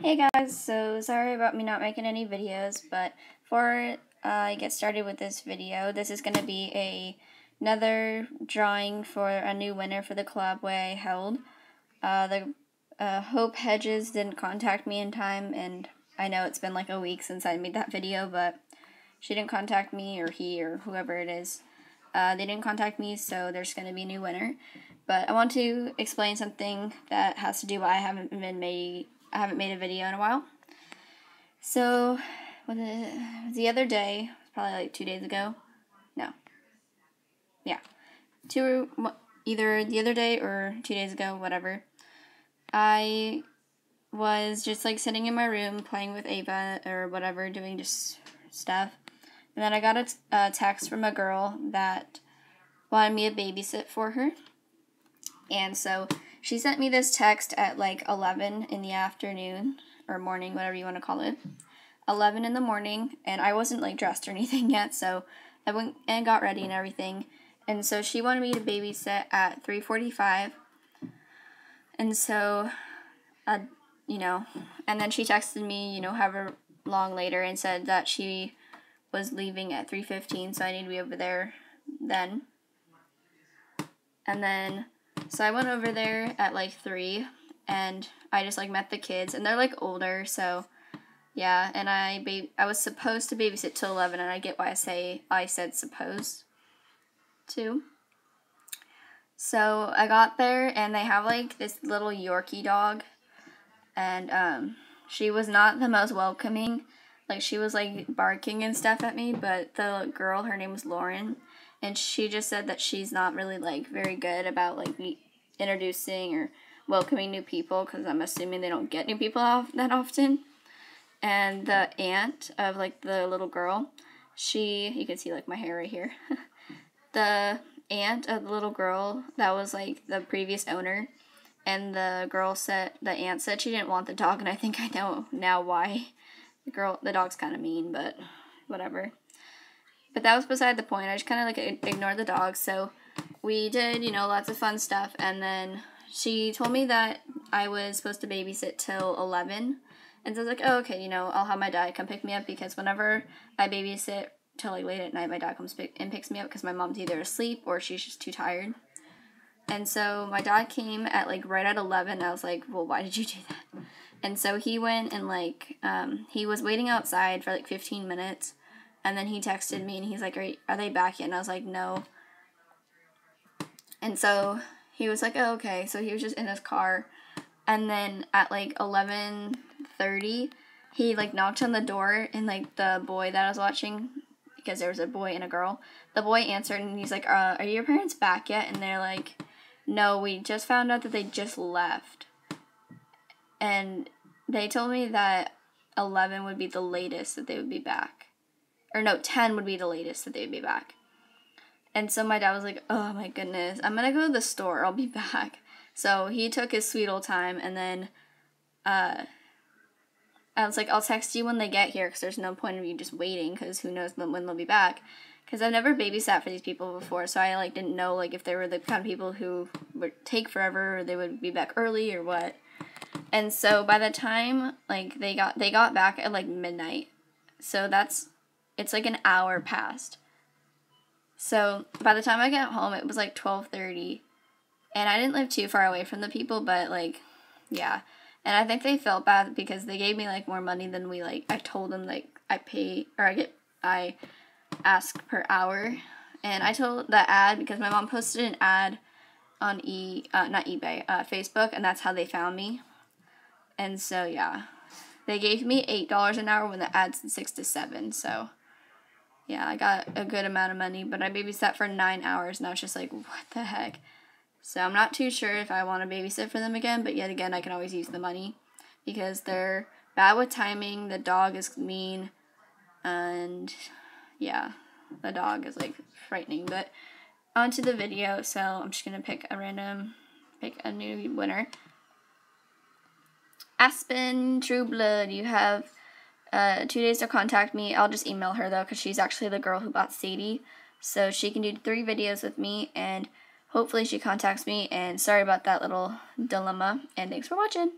Hey guys, so sorry about me not making any videos, but before I get started with this video, this is going to be another drawing for a new winner for the collab way I held. Hope Hedges didn't contact me in time, and I know it's been like a week since I made that video, but she didn't contact me, or he, or whoever it is. They didn't contact me, so there's going to be a new winner. But I want to explain something that has to do with I haven't made a video in a while. So, the other day, probably like 2 days ago. No. Yeah. Either the other day or 2 days ago, whatever. I was just like sitting in my room playing with Ava or whatever, doing just stuff. And then I got a text from a girl that wanted me to babysit for her. And so she sent me this text at like 11 in the afternoon, or morning, whatever you want to call it. 11 in the morning, and I wasn't like dressed or anything yet, so I went and got ready and everything. And so she wanted me to babysit at 3:45. And so, and then she texted me, however long later, and said that she was leaving at 3:15, so I need to be over there then. And then, so I went over there at like 3, and I just like met the kids, and they're like older, so yeah. And I was supposed to babysit till 11, and I get why I said supposed to. So I got there, and they have like this little Yorkie dog, and she was not the most welcoming. Like, she was like barking and stuff at me, but the girl, her name was Lauren, and she just said that she's not really like very good about like introducing or welcoming new people, because I'm assuming they don't get new people that often. And the aunt of like the little girl, you can see like my hair right here. The aunt of the little girl, that was like the previous owner, and the aunt said she didn't want the dog, and I think I know now why. The dog's kind of mean, but whatever. But that was beside the point. I just kind of like ignored the dog. So we did, lots of fun stuff. And then she told me that I was supposed to babysit till 11. And so I was like, oh, okay, I'll have my dad come pick me up, because whenever I babysit till like late at night, my dad comes and picks me up, because my mom's either asleep or she's just too tired. And so my dad came at like right at 11. I was like, well, why did you do that? And so he went and like, he was waiting outside for like 15 minutes. And then he texted me and he's like, are they back yet? And I was like, no. And so he was like, oh, okay. So he was just in his car. And then at like 11:30, he like knocked on the door, and like the boy that I was watching, because there was a boy and a girl, the boy answered, and he's like, are your parents back yet? And they're like, no, we just found out that they just left. And they told me that 11 would be the latest that they would be back. Or no, 10 would be the latest that they would be back. And so my dad was like, oh my goodness, I'm going to go to the store. I'll be back. So he took his sweet old time, and then I was like, I'll text you when they get here, because there's no point of you just waiting, because who knows when they'll be back. Because I've never babysat for these people before, so I like didn't know like if they were the kind of people who would take forever, or they would be back early, or what. And so by the time like they got back at like midnight, so it's like an hour past. So by the time I got home, it was like 12:30, and I didn't live too far away from the people, but like, yeah. And I think they felt bad, because they gave me like more money than I told them like I ask per hour. And I told the ad, because my mom posted an ad on Facebook, and that's how they found me. And so, yeah, they gave me $8 an hour when the ad said 6 to 7. So, yeah, I got a good amount of money, but I babysat for 9 hours, and I was just like, what the heck? So I'm not too sure if I want to babysit for them again, but yet again, I can always use the money, because they're bad with timing, the dog is mean, and yeah, the dog is like frightening. But on to the video. So I'm just going to pick a new winner. Aspen True Blood, you have 2 days to contact me. I'll just email her though, because she's actually the girl who bought Sadie. So she can do 3 videos with me, and hopefully she contacts me. And sorry about that little dilemma, and thanks for watching.